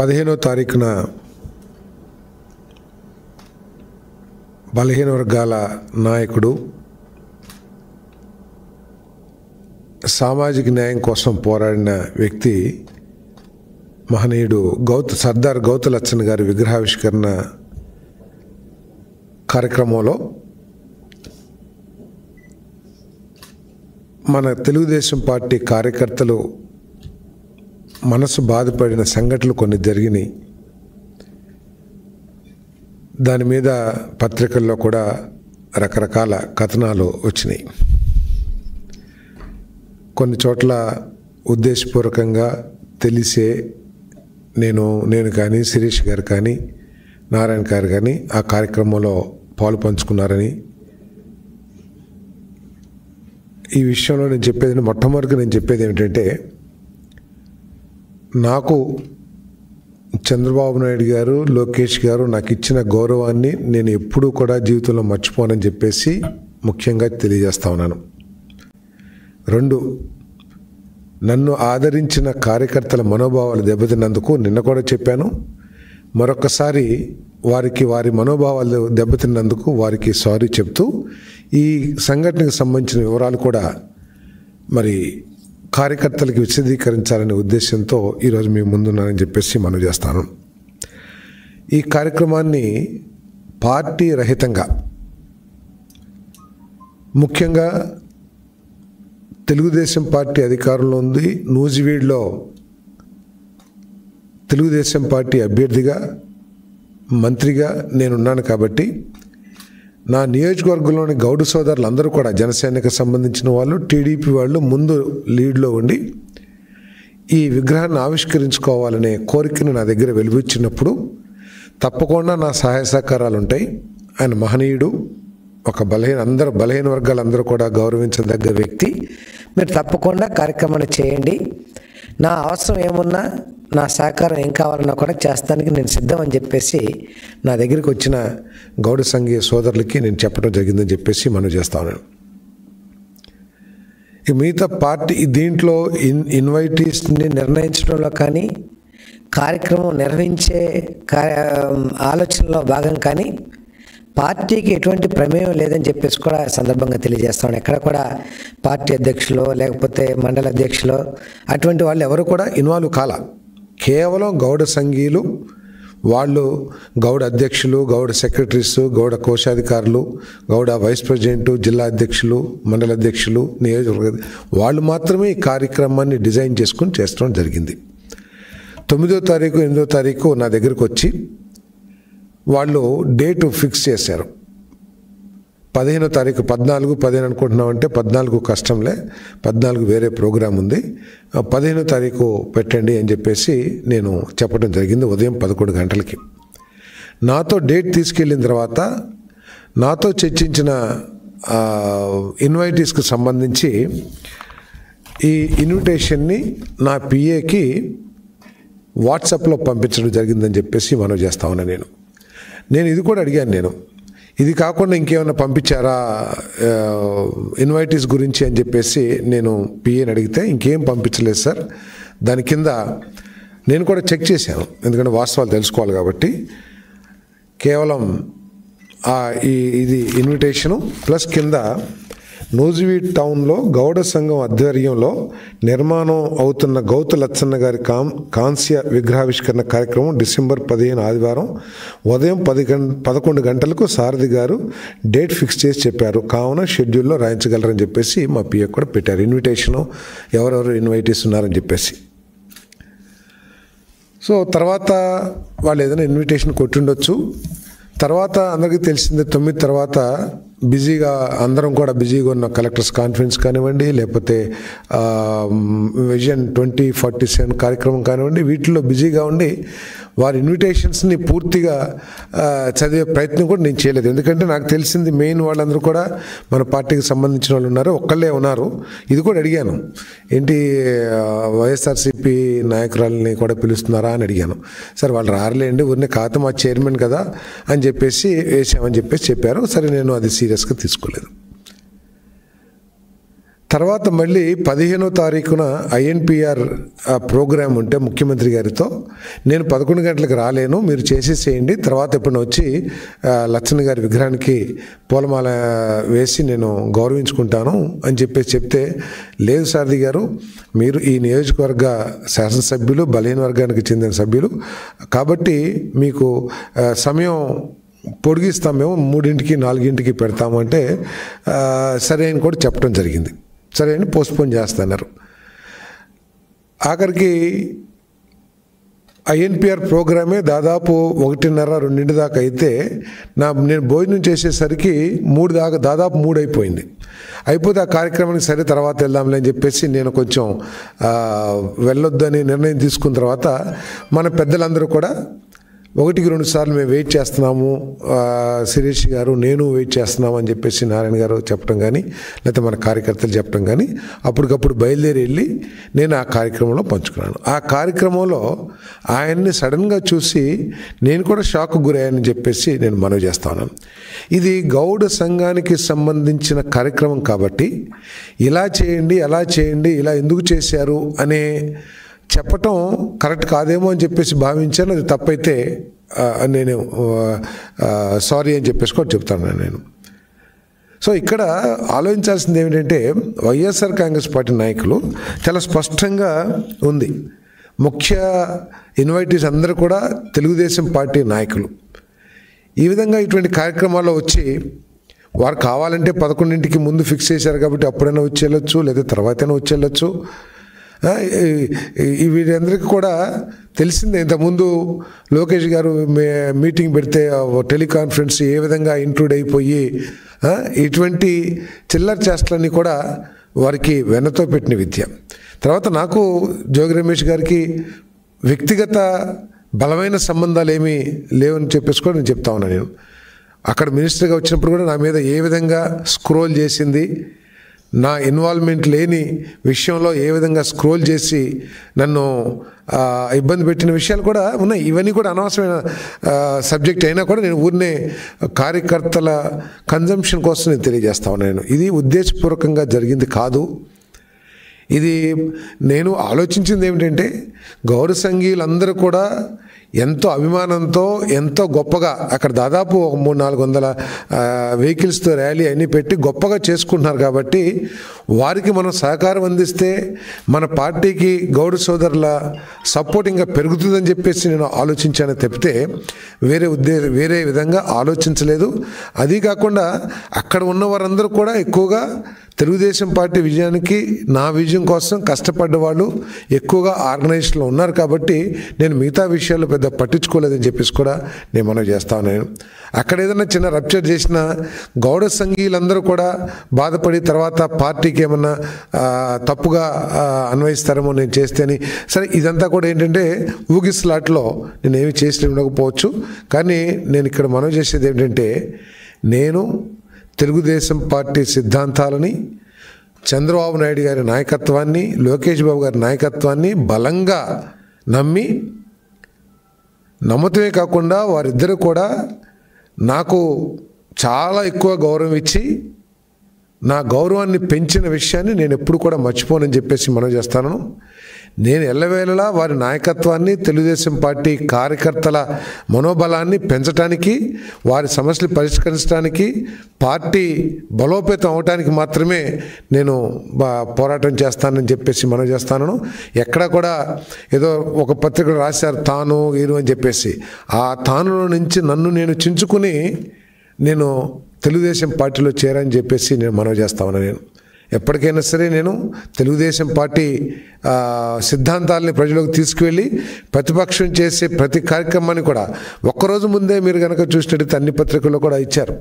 15వ తారీఖున బలహీన వర్గాల నాయకుడు, సామాజిక న్యాయం కోసం పోరాడిన వ్యక్తి మహనీయుడు సర్దార్ గౌతులచ్చన్ గారి విగ్రహావిష్కరణ కార్యక్రమంలో మన తెలుగుదేశం పార్టీ కార్యకర్తలు మనసు బాధపడిన సంఘటనలు కొన్ని జరిగినాయి. దాని మీద పత్రికల్లో కూడా రకరకాల కథనాలు వచ్చినాయి. కొన్ని చోట్ల ఉద్దేశపూర్వకంగా తెలిసే నేను కానీ శిరీష్ గారు కానీ నారాయణ గారు కానీ ఆ కార్యక్రమంలో పాలు పంచుకున్నారని, ఈ విషయంలో మొట్టమొదటిగా నేను చెప్పేది ఏమిటంటే, నాకు చంద్రబాబు నాయుడు గారు, లోకేష్ గారు నాకు ఇచ్చిన గౌరవాన్ని నేను ఎప్పుడూ కూడా జీవితంలో మర్చిపోనని చెప్పేసి ముఖ్యంగా తెలియజేస్తా ఉన్నాను. 2, నన్ను ఆదరించిన కార్యకర్తల మనోభావాలు దెబ్బతిన్నందుకు నిన్న కూడా చెప్పాను. మరొకసారి వారి మనోభావాలు దెబ్బతిన్నందుకు వారికి సారీ చెప్తూ ఈ సంఘటనకు సంబంధించిన వివరాలు కూడా మరి కార్యకర్తలకు విశదీకరించాలనే ఉద్దేశంతో ఈరోజు మీ ముందున్నానని చెప్పేసి మనవి చేస్తాను. ఈ కార్యక్రమాన్ని పార్టీ రహితంగా, ముఖ్యంగా తెలుగుదేశం పార్టీ అధికారంలో ఉంది, నూజివీడులో తెలుగుదేశం పార్టీ అభ్యర్థిగా, మంత్రిగా నేనున్నాను కాబట్టి నా నియోజకవర్గంలోని గౌడు సోదరులు అందరూ కూడా జనసేనకు సంబంధించిన వాళ్ళు, టీడీపీ వాళ్ళు ముందు లీడ్లో ఉండి ఈ విగ్రహాన్ని ఆవిష్కరించుకోవాలనే కోరికను నా దగ్గర వెలువచ్చినప్పుడు తప్పకుండా నా సహాయ సహకారాలు ఉంటాయి. ఆయన మహనీయుడు, ఒక బలహీన వర్గాలందరూ కూడా గౌరవించదగ్గ వ్యక్తి. మీరు తప్పకుండా కార్యక్రమాన్ని చేయండి. నా అవసరం ఏమున్నా, నా సహకారం ఏం కావాలన్నా కూడా చేస్తానికి నేను సిద్ధం అని చెప్పేసి నా దగ్గరికి వచ్చిన గౌడ సంఘీయ సోదరులకి నేను చెప్పడం జరిగిందని చెప్పేసి మనం చేస్తాను. ఇక మిగతా పార్టీ దీంట్లో ఇన్వైటీస్ని నిర్ణయించడంలో కానీ, కార్యక్రమం నిర్వహించే ఆలోచనలో భాగం కానీ పార్టీకి ఎటువంటి ప్రమేయం లేదని చెప్పేసి కూడా సందర్భంగా తెలియజేస్తాను. ఎక్కడ కూడా పార్టీ అధ్యక్షులు లేకపోతే మండల అధ్యక్షులు అటువంటి వాళ్ళు ఎవరు కూడా ఇన్వాల్వ్ కాల. కేవలం గౌడ సంఘీయులు, వాళ్ళు గౌడ అధ్యక్షులు, గౌడ సెక్రటరీస్, గౌడ కోశాధికారులు, గౌడ వైస్ ప్రెసిడెంటు, జిల్లా అధ్యక్షులు, మండల అధ్యక్షులు, నియోజకవర్గ వాళ్ళు మాత్రమే ఈ కార్యక్రమాన్ని డిజైన్ చేసుకుని చేస్తడం జరిగింది. 9వ తారీఖు 8వ తారీఖు నా దగ్గరికి వచ్చి వాళ్ళు డేటు ఫిక్స్ చేశారు. 15వ తారీఖు 14 అనుకుంటున్నామంటే 14 కష్టంలే, 14 వేరే ప్రోగ్రాం ఉంది, 15వ తారీఖు పెట్టండి అని చెప్పేసి నేను చెప్పడం జరిగింది. ఉదయం 11 గంటలకి నాతో డేట్ తీసుకెళ్ళిన తర్వాత నాతో చర్చించిన ఇన్వైటీస్కి సంబంధించి ఈ ఇన్విటేషన్ని నా పిఏకి వాట్సాప్లో పంపించడం జరిగిందని చెప్పేసి మనవి చేస్తా ఉన్నా. నేను ఇది కూడా అడిగాను, ఇది కాకుండా ఇంకేమైనా పంపించారా ఇన్వైటీస్ గురించి అని చెప్పేసి నేను పిఏని అడిగితే ఇంకేం పంపించలేదు సార్. దాని కింద నేను కూడా చెక్ చేశాను, ఎందుకంటే వాస్తవాలు తెలుసుకోవాలి కాబట్టి. కేవలం ఇది ఇన్విటేషను ప్లస్ కింద నూజివీడ్ టౌన్లో గౌడ సంఘం ఆధ్వర్యంలో నిర్మాణం అవుతున్న గౌతులచ్చన్న గారి కాంస్య విగ్రహావిష్కరణ కార్యక్రమం డిసెంబర్ 15 ఆదివారం ఉదయం 11 గంటలకు సారథి గారు డేట్ ఫిక్స్ చేసి చెప్పారు, కావున షెడ్యూల్లో రాయించగలరని చెప్పేసి మా పిఏ కూడా పెట్టారు. ఇన్విటేషను ఎవరెవరు ఇన్వైటీస్ ఉన్నారని చెప్పేసి. సో తర్వాత వాళ్ళు ఏదైనా ఇన్విటేషన్ కొట్టిండొచ్చు. తర్వాత అందరికీ తెలిసిందే 9 తర్వాత బిజీగా అందరం కూడా బిజీగా ఉన్న కలెక్టర్స్ కాన్ఫరెన్స్ కానివ్వండి, లేకపోతే విజన్ 2047 కార్యక్రమం కానివ్వండి, వీటిల్లో బిజీగా ఉండి వారి ఇన్విటేషన్స్ని పూర్తిగా చదివే ప్రయత్నం కూడా నేను చేయలేదు. ఎందుకంటే నాకు తెలిసింది మెయిన్ వాళ్ళందరూ కూడా మన పార్టీకి సంబంధించిన వాళ్ళు ఉన్నారు, ఒక్కళ్ళే ఉన్నారు. ఇది కూడా అడిగాను, ఏంటి వైఎస్ఆర్సీపీ నాయకురాలని కూడా పిలుస్తున్నారా అని అడిగాను. సార్ వాళ్ళు రారులేండి, ఊరినే కాదు మా చైర్మన్ కదా అని చెప్పేసి వేసామని చెప్పేసి చెప్పారు. సరే, నేను అది సీరియస్గా తీసుకోలేదు. తర్వాత మళ్ళీ 15వ తారీఖున ఐఎన్పిఆర్ ప్రోగ్రాం ఉంటే ముఖ్యమంత్రి గారితో నేను 11 గంటలకు రాలేను, మీరు చేసేసేయండి, తర్వాత ఎప్పుడైనా వచ్చి లచ్చన్న గారి విగ్రహానికి పూలమాల వేసి నేను గౌరవించుకుంటాను అని చెప్తే, లేదు సారథి గారు, మీరు ఈ నియోజకవర్గ శాసనసభ్యులు, బలహీన వర్గానికి చెందిన సభ్యులు కాబట్టి మీకు సమయం పొడిగిస్తాం, మేము 3ంటికి 4ంటికి పెడతాము అంటే సరే అని కూడా చెప్పడం జరిగింది. సరే అని పోస్ట్పోన్ చేస్తున్నారు. ఆఖరికి ఐఎన్పిఆర్ ప్రోగ్రామే దాదాపు 1:30-2 దాకా అయితే నేను భోజనం చేసేసరికి 3 దాకా దాదాపు 3 అయిపోయింది. అయిపోతే ఆ కార్యక్రమానికి సరే తర్వాత వెళ్దాంలే అని చెప్పేసి నేను కొంచెం వెళ్ళొద్దని నిర్ణయం తీసుకున్న తర్వాత మన పెద్దలందరూ కూడా 1-2 సార్లు మేము వెయిట్ చేస్తున్నాము, శిరీష్ గారు నేను వెయిట్ చేస్తున్నాము అని చెప్పేసి నారాయణ గారు చెప్పడం కానీ, లేకపోతే మన కార్యకర్తలు చెప్పడం కానీ, అప్పటికప్పుడు బయలుదేరి వెళ్ళి నేను ఆ కార్యక్రమంలో పంచుకున్నాను. ఆ కార్యక్రమంలో ఆయన్ని సడన్గా చూసి నేను కూడా షాక్ గురయ్యానని చెప్పేసి నేను మనవి చేస్తాను. ఇది గౌడ సంఘానికి సంబంధించిన కార్యక్రమం కాబట్టి ఇలా చేయండి, అలా చేయండి, ఇలా ఎందుకు చేశారు అనే చెప్పటం కరెక్ట్ కాదేమో అని చెప్పేసి భావించాను. అది తప్పైతే నేను సారీ అని చెప్పేసి కూడా చెప్తాను నేను. సో ఇక్కడ ఆలోచించాల్సింది ఏమిటంటే వైఎస్ఆర్ కాంగ్రెస్ పార్టీ నాయకులు చాలా స్పష్టంగా ఉంది. ముఖ్య ఇన్వైటీస్ అందరూ కూడా తెలుగుదేశం పార్టీ నాయకులు. ఈ విధంగా ఇటువంటి కార్యక్రమాల్లో వచ్చి వారు కావాలంటే 11ంటికి ముందు ఫిక్స్ చేశారు కాబట్టి అప్పుడైనా వచ్చి వెళ్ళొచ్చు, లేదా తర్వాతైనా వచ్చి వెళ్ళొచ్చు. వీరందరికీ కూడా తెలిసిందే. ఇంతకుముందు లోకేష్ గారు మీటింగ్ పెడితే టెలికాన్ఫరెన్స్ ఏ విధంగా ఇంక్లూడ్ అయిపోయి ఇటువంటి చిల్లర చేష్టలన్నీ కూడా వారికి వెన్నతో పెట్టిన విద్య. తర్వాత నాకు జోగి రమేష్ గారికి వ్యక్తిగత బలమైన సంబంధాలు ఏమీ లేవని చెప్పేసి కూడా నేను చెప్తా ఉన్నాను. నేను అక్కడ మినిస్టర్గా వచ్చినప్పుడు కూడా నా మీద ఏ విధంగా స్క్రోల్ చేసింది, నా ఇన్వాల్వ్మెంట్ లేని విషయంలో ఏ విధంగా స్క్రోల్ చేసి నన్ను ఇబ్బంది పెట్టిన విషయాలు కూడా ఉన్నాయి. ఇవన్నీ కూడా అనవసరమైన సబ్జెక్ట్ అయినా కూడా నేను ఊరినే కార్యకర్తల కన్జంప్షన్ కోసం నేను తెలియజేస్తా ఉన్నాను. ఇది ఉద్దేశపూర్వకంగా జరిగింది కాదు. ఇది నేను ఆలోచించింది ఏమిటంటే గౌడ సంఘీయులందరూ కూడా ఎంతో అభిమానంతో ఎంతో గొప్పగా అక్కడ దాదాపు 300-400 వెహికల్స్తో ర్యాలీ అన్నీ పెట్టి గొప్పగా చేసుకుంటున్నారు కాబట్టి వారికి మనం సహకారం అందిస్తే మన పార్టీకి గౌడ సోదరుల సపోర్టింగ్గా పెరుగుతుందని చెప్పేసి నేను ఆలోచించాను తప్పితే వేరే విధంగా ఆలోచించలేదు. అది కాకుండా అక్కడ ఉన్న వారందరూ కూడా ఎక్కువగా తెలుగుదేశం పార్టీ విజయానికి నా విజయం కోసం కష్టపడ్డ వాళ్ళు ఎక్కువగా ఆర్గనైజేషన్లో ఉన్నారు కాబట్టి నేను మిగతా విషయాలు పెద్ద పట్టించుకోలేదని చెప్పేసి కూడా నేను మనవి చేస్తాను. నేను అక్కడ ఏదైనా చిన్న రప్చర్ చేసిన గౌడ సంఘీయులందరూ కూడా బాధపడి తర్వాత పార్టీకి ఏమన్నా తప్పుగా అన్వయిస్తారేమో నేను చేస్తేని. సరే ఇదంతా కూడా ఏంటంటే ఊగిస్లాట్లో నేను ఏమి చేసి ఉండకపోవచ్చు. కానీ నేను ఇక్కడ మనవి చేసేది ఏంటంటే నేను తెలుగుదేశం పార్టీ సిద్ధాంతాలని, చంద్రబాబు నాయుడు గారి నాయకత్వాన్ని, లోకేష్ బాబు గారి నాయకత్వాన్ని బలంగా నమ్మటమే కాకుండా వారిద్దరూ కూడా నాకు చాలా ఎక్కువ గౌరవం ఇచ్చి నా గౌరవాన్ని పెంచిన విషయాన్ని నేను ఎప్పుడు కూడా మర్చిపోనని చెప్పేసి మనం చేస్తాను. నేను ఎల్లవేళలా వారి నాయకత్వాన్ని, తెలుగుదేశం పార్టీ కార్యకర్తల మనోబలాన్ని పెంచడానికి, వారి సమస్యలు పరిష్కరించడానికి, పార్టీ బలోపేతం అవడానికి మాత్రమే నేను పోరాటం చేస్తానని చెప్పేసి మనం చేస్తాను. ఎక్కడ కూడా ఏదో ఒక పత్రికలు రాశారు తాను వీరు అని చెప్పేసి, ఆ తానులో నుంచి నన్ను నేను చించుకుని నేను తెలుగుదేశం పార్టీలో చేరని చెప్పేసి నేను మనవి చేస్తా ఉన్నాను. నేను ఎప్పటికైనా సరే నేను తెలుగుదేశం పార్టీ సిద్ధాంతాలని ప్రజలకు తీసుకువెళ్ళి ప్రతిపక్షం చేసే ప్రతి కార్యక్రమాన్ని కూడా ఒక్కరోజు ముందే మీరు కనుక చూసినట్టయితే అన్ని పత్రికల్లో కూడా ఇచ్చారు.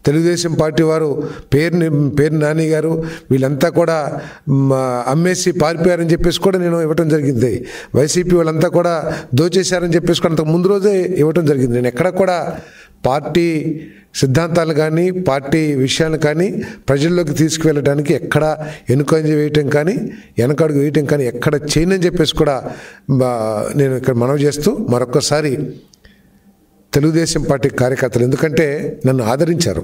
తెలుగుదేశం పార్టీ వారు పేరు నాని గారు వీళ్ళంతా కూడా అమ్మేసి పారిపోయారని చెప్పేసి కూడా నేను ఇవ్వటం జరిగింది. వైసీపీ వాళ్ళంతా కూడా దోచేశారని చెప్పేసి కూడా అంతకు ముందు రోజే ఇవ్వటం జరిగింది. నేను ఎక్కడ కూడా పార్టీ సిద్ధాంతాలు కానీ పార్టీ విషయాలు కానీ ప్రజల్లోకి తీసుకువెళ్ళడానికి ఎక్కడ వెనుకంజ వేయటం కానీ వెనకడుగు వేయటం కానీ ఎక్కడ చేయనని చెప్పేసి కూడా నేను ఇక్కడ మనవి చేస్తూ మరొకసారి తెలుగుదేశం పార్టీ కార్యకర్తలు ఎందుకంటే నన్ను ఆదరించారు.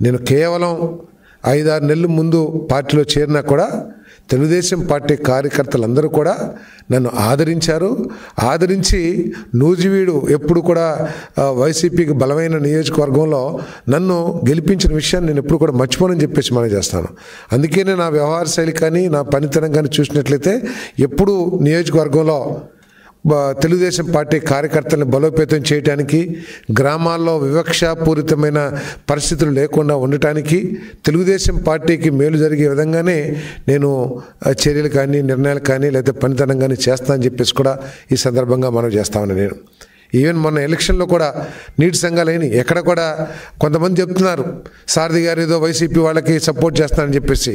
నేను కేవలం 5-6 నెలల ముందు పార్టీలో చేరినా కూడా తెలుగుదేశం పార్టీ కార్యకర్తలందరూ కూడా నన్ను ఆదరించి నూజివీడు ఎప్పుడు కూడా వైసీపీకి బలమైన నియోజకవర్గంలో నన్ను గెలిపించిన విషయాన్ని నేను ఎప్పుడు కూడా మర్చిపోనని చెప్పేసి మనం చేస్తాను. అందుకనే నా వ్యవహార శైలి కానీ నా పనితనం కానీ చూసినట్లయితే ఎప్పుడు నియోజకవర్గంలో తెలుగుదేశం పార్టీ కార్యకర్తలను బలోపేతం చేయడానికి, గ్రామాల్లో వివక్షాపూరితమైన పరిస్థితులు లేకుండా ఉండటానికి, తెలుగుదేశం పార్టీకి మేలు జరిగే విధంగానే నేను చర్యలు కానీ నిర్ణయాలు కానీ లేకపోతే పనితనం కానీ చేస్తానని చెప్పేసి కూడా ఈ సందర్భంగా మనం చేస్తామని నేను ఈవెన్ మొన్న ఎలక్షన్లో కూడా నీటి సంఘాలు ఎక్కడ కూడా కొంతమంది చెప్తున్నారు సారథి గారు ఏదో వైసీపీ వాళ్ళకి సపోర్ట్ చేస్తానని చెప్పేసి.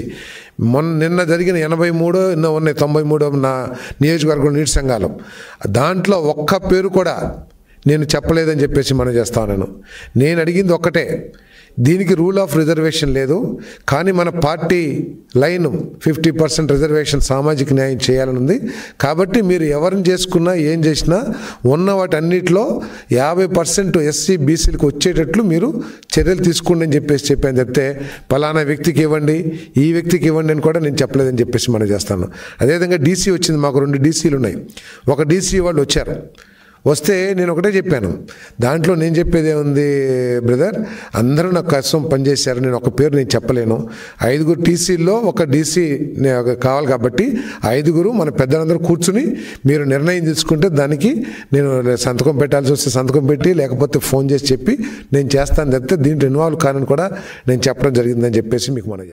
నిన్న జరిగిన 83 ఎన్నో ఉన్నాయి 93 నా నియోజకవర్గం నీటి సంఘాలు, దాంట్లో ఒక్క పేరు కూడా నేను చెప్పలేదని చెప్పేసి మనం చేస్తాను. నేను అడిగింది ఒక్కటే, దీనికి రూల్ ఆఫ్ రిజర్వేషన్ లేదు, కానీ మన పార్టీ లైన్ 50% రిజర్వేషన్ సామాజిక న్యాయం చేయాలని ఉంది. కాబట్టి మీరు ఎవరిని చేసుకున్నా ఏం చేసినా ఉన్న వాటి అన్నిటిలో 50% ఎస్సీ బీసీలకు వచ్చేటట్లు మీరు చర్యలు తీసుకోండి అని చెప్పేసి చెప్పాను. చెప్తే పలానా వ్యక్తికి ఇవ్వండి, ఈ వ్యక్తికి ఇవ్వండి అని కూడా నేను చెప్పలేదని చెప్పేసి మనం చేస్తాను. అదేవిధంగా డీసీ వచ్చింది, మాకు 2 డీసీలు ఉన్నాయి. ఒక డీసీ వాళ్ళు వస్తే నేను ఒకటే చెప్పాను, దాంట్లో నేను చెప్పేది ఏముంది బ్రదర్, అందరూ నాకు కోసం పనిచేశారు, నేను ఒక పేరు నేను చెప్పలేను. 5 టీసీల్లో ఒక డీసీ కావాలి కాబట్టి 5 మన పెద్దలందరూ కూర్చుని మీరు నిర్ణయం తీసుకుంటే దానికి నేను సంతకం పెట్టాల్సి వస్తే సంతకం పెట్టి లేకపోతే ఫోన్ చేసి చెప్పి నేను చేస్తాను తప్పితే దీంట్లో ఇన్వాల్వ్ కానని కూడా నేను చెప్పడం జరిగిందని చెప్పేసి మీకు మనం